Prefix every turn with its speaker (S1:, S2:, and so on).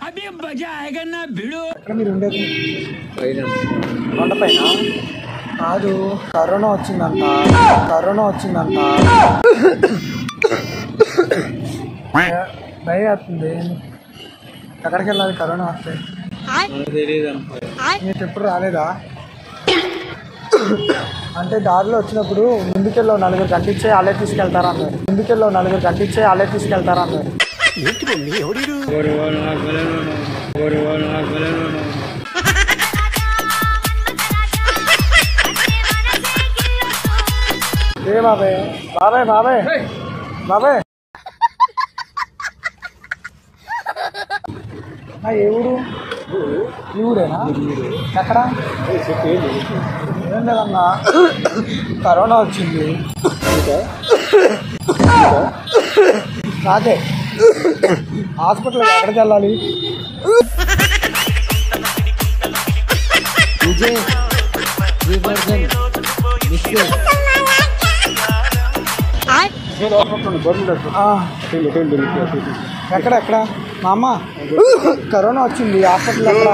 S1: अभी मजा आएगा ना भिड़ो।
S2: మీరు ఉండేది కొండపైన కాదు, కరోనా వచ్చిందంట. భయం వేస్తుంది. ఎక్కడికి వెళ్ళాలి కరోనా వస్తే? మీకు ఎప్పుడు రాలేదా? అంటే దారిలో వచ్చినప్పుడు ముందుకెళ్ళో నలుగురు కంటించే వాళ్ళే తీసుకెళ్తారా అన్నారు. ఏ బాబాయ్ బాబాయ్ బాబాయ్ బాబాయ్ ఏ ఊరు? ఈ ఊరేనా? ఎక్కడ? ఏం లేదన్నా, కరోనా వచ్చింది. నాకే హాస్పిటల్ ఎక్కడికి వెళ్ళాలి? ఎక్కడ మా అమ్మ కరోనా వచ్చింది, హాస్పిటల్ ఎక్కడ?